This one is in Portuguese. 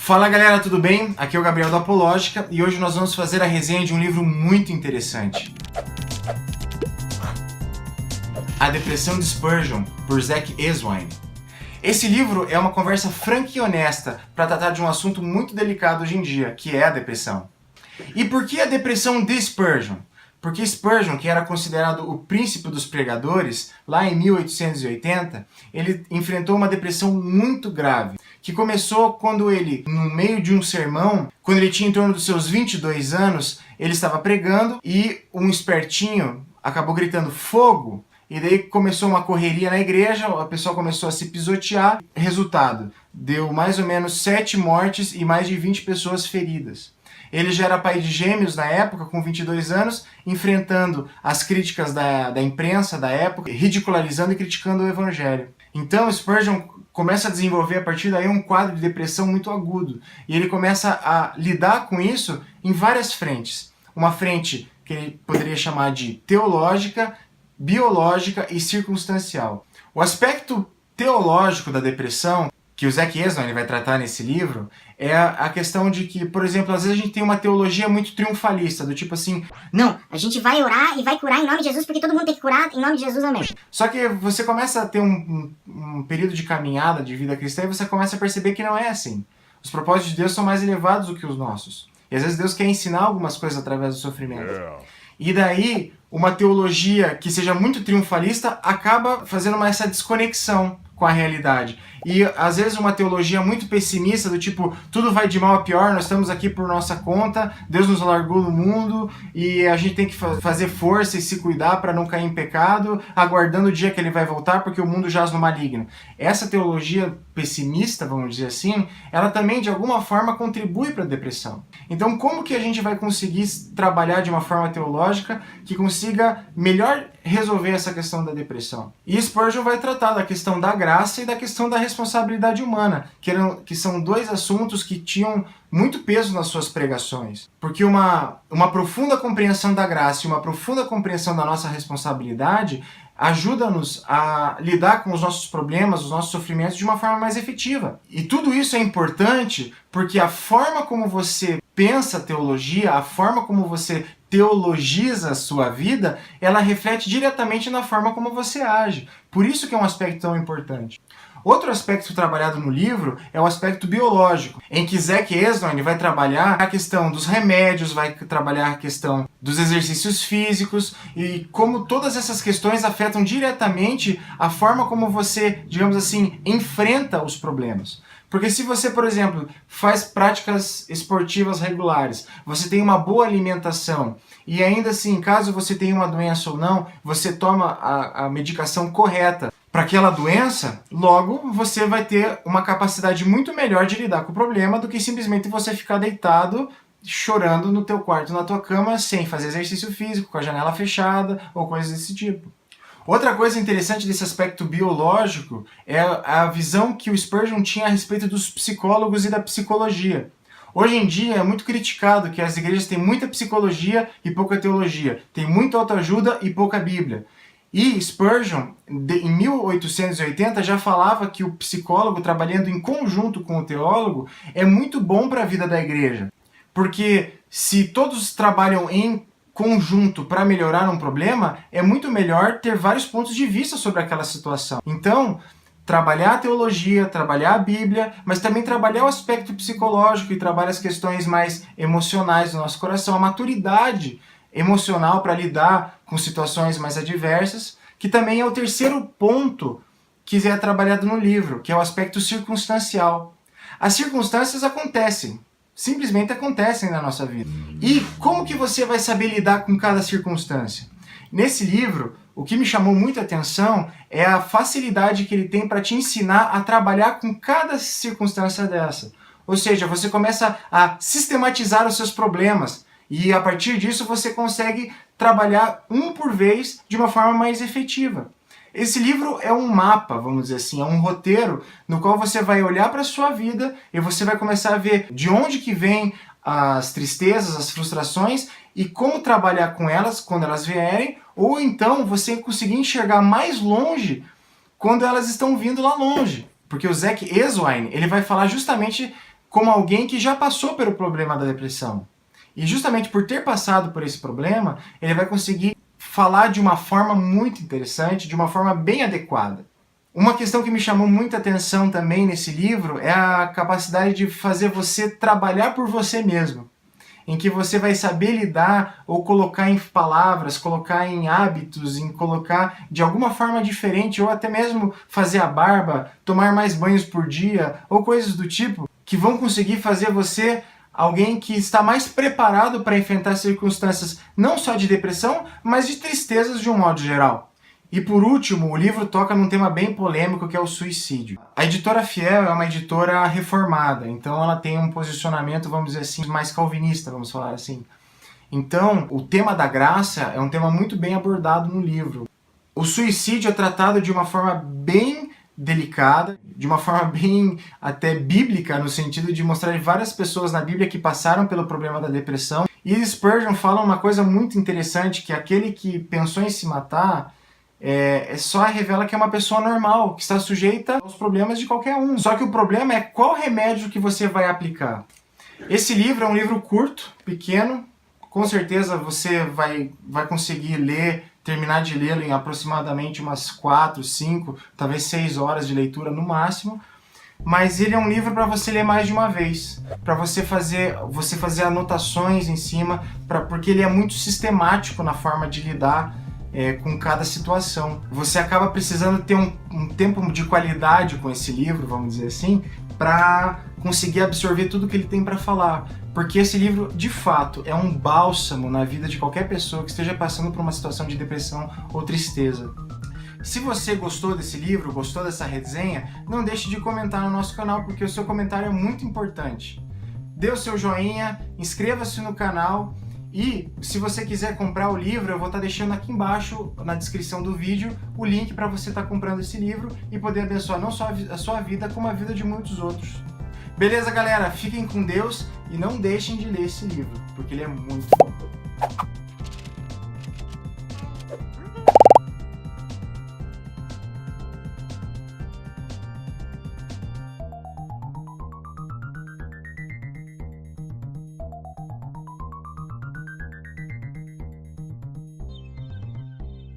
Fala galera, tudo bem? Aqui é o Gabriel da Apológica e hoje nós vamos fazer a resenha de um livro muito interessante. A Depressão de Spurgeon, por Zack Eswine. Esse livro é uma conversa franca e honesta para tratar de um assunto muito delicado hoje em dia, que é a depressão. E por que a depressão de Spurgeon? Porque Spurgeon, que era considerado o príncipe dos pregadores, lá em 1880, ele enfrentou uma depressão muito grave, que começou quando ele, no meio de um sermão, quando ele tinha em torno dos seus 22 anos, ele estava pregando e um espertinho acabou gritando "fogo", e daí começou uma correria na igreja, a pessoa começou a se pisotear. Resultado, deu mais ou menos 7 mortes e mais de 20 pessoas feridas. Ele já era pai de gêmeos na época, com 22 anos, enfrentando as críticas da imprensa da época, ridicularizando e criticando o evangelho. Então Spurgeon começa a desenvolver a partir daí um quadro de depressão muito agudo. E ele começa a lidar com isso em várias frentes. Uma frente que ele poderia chamar de teológica, biológica e circunstancial. O aspecto teológico da depressão, que o Zack Eswine vai tratar nesse livro, é a questão de que, por exemplo, às vezes a gente tem uma teologia muito triunfalista, do tipo assim, não, a gente vai orar e vai curar em nome de Jesus, porque todo mundo tem que curar em nome de Jesus, amém. Só que você começa a ter um período de caminhada de vida cristã e você começa a perceber que não é assim. Os propósitos de Deus são mais elevados do que os nossos. E às vezes Deus quer ensinar algumas coisas através do sofrimento. E daí, uma teologia que seja muito triunfalista acaba fazendo essa desconexão com a realidade. E às vezes uma teologia muito pessimista, do tipo, tudo vai de mal a pior, nós estamos aqui por nossa conta, Deus nos largou no mundo e a gente tem que fazer força e se cuidar para não cair em pecado, aguardando o dia que ele vai voltar porque o mundo jaz no maligno. Essa teologia pessimista, vamos dizer assim, ela também de alguma forma contribui para a depressão. Então como que a gente vai conseguir trabalhar de uma forma teológica que consiga melhor resolver essa questão da depressão? E Spurgeon vai tratar da questão da graça e da questão da responsabilidade humana, que são dois assuntos que tinham muito peso nas suas pregações. Porque uma profunda compreensão da graça e uma profunda compreensão da nossa responsabilidade ajuda-nos a lidar com os nossos problemas, os nossos sofrimentos de uma forma mais efetiva. E tudo isso é importante porque a forma como você pensa a teologia, a forma como você teologiza a sua vida, ela reflete diretamente na forma como você age. Por isso que é um aspecto tão importante. Outro aspecto trabalhado no livro é o aspecto biológico, em que Zack Eswine vai trabalhar a questão dos remédios, vai trabalhar a questão dos exercícios físicos e como todas essas questões afetam diretamente a forma como você, digamos assim, enfrenta os problemas. Porque se você, por exemplo, faz práticas esportivas regulares, você tem uma boa alimentação e ainda assim, caso você tenha uma doença ou não, você toma a medicação correta para aquela doença, logo você vai ter uma capacidade muito melhor de lidar com o problema do que simplesmente você ficar deitado chorando no teu quarto, na tua cama, sem fazer exercício físico, com a janela fechada ou coisas desse tipo. Outra coisa interessante desse aspecto biológico é a visão que o Spurgeon tinha a respeito dos psicólogos e da psicologia. Hoje em dia é muito criticado que as igrejas têm muita psicologia e pouca teologia, tem muita autoajuda e pouca Bíblia. E Spurgeon, em 1880, já falava que o psicólogo, trabalhando em conjunto com o teólogo, é muito bom para a vida da igreja. Porque se todos trabalham em conjunto para melhorar um problema, é muito melhor ter vários pontos de vista sobre aquela situação. Então, trabalhar a teologia, trabalhar a Bíblia, mas também trabalhar o aspecto psicológico e trabalhar as questões mais emocionais do nosso coração, a maturidade emocional para lidar com situações mais adversas, que também é o terceiro ponto que é trabalhado no livro, que é o aspecto circunstancial. As circunstâncias acontecem, simplesmente acontecem na nossa vida. E como que você vai saber lidar com cada circunstância? Nesse livro, o que me chamou muita atenção é a facilidade que ele tem para te ensinar a trabalhar com cada circunstância dessa. Ou seja, você começa a sistematizar os seus problemas, e a partir disso você consegue trabalhar um por vez de uma forma mais efetiva. Esse livro é um mapa, vamos dizer assim, é um roteiro no qual você vai olhar para a sua vida e você vai começar a ver de onde que vem as tristezas, as frustrações e como trabalhar com elas quando elas vierem, ou então você conseguir enxergar mais longe quando elas estão vindo lá longe. Porque o Zack Eswine, ele vai falar justamente como alguém que já passou pelo problema da depressão. E justamente por ter passado por esse problema, ele vai conseguir falar de uma forma muito interessante, de uma forma bem adequada. Uma questão que me chamou muita atenção também nesse livro é a capacidade de fazer você trabalhar por você mesmo, em que você vai saber lidar ou colocar em palavras, colocar em hábitos, em colocar de alguma forma diferente, ou até mesmo fazer a barba, tomar mais banhos por dia, ou coisas do tipo, que vão conseguir fazer você alguém que está mais preparado para enfrentar circunstâncias não só de depressão, mas de tristezas de um modo geral. E por último, o livro toca num tema bem polêmico, que é o suicídio. A editora Fiel é uma editora reformada, então ela tem um posicionamento, vamos dizer assim, mais calvinista, vamos falar assim. Então, o tema da graça é um tema muito bem abordado no livro. O suicídio é tratado de uma forma bem delicada, de uma forma bem até bíblica, no sentido de mostrar várias pessoas na Bíblia que passaram pelo problema da depressão. E Spurgeon fala uma coisa muito interessante, que aquele que pensou em se matar só revela que é uma pessoa normal, que está sujeita aos problemas de qualquer um. Só que o problema é qual remédio que você vai aplicar. Esse livro é um livro curto, pequeno, com certeza você vai conseguir terminar de lê-lo em aproximadamente umas 4, 5, talvez 6 horas de leitura no máximo, mas ele é um livro para você ler mais de uma vez, para você fazer anotações em cima, porque ele é muito sistemático na forma de lidar com cada situação. Você acaba precisando ter um tempo de qualidade com esse livro, vamos dizer assim, para conseguir absorver tudo que ele tem para falar. Porque esse livro, de fato, é um bálsamo na vida de qualquer pessoa que esteja passando por uma situação de depressão ou tristeza. Se você gostou desse livro, gostou dessa resenha, não deixe de comentar no nosso canal, porque o seu comentário é muito importante. Dê o seu joinha, inscreva-se no canal. E se você quiser comprar o livro, eu vou estar deixando aqui embaixo, na descrição do vídeo, o link para você estar comprando esse livro e poder abençoar não só a sua vida, como a vida de muitos outros. Beleza, galera? Fiquem com Deus e não deixem de ler esse livro, porque ele é muito bom.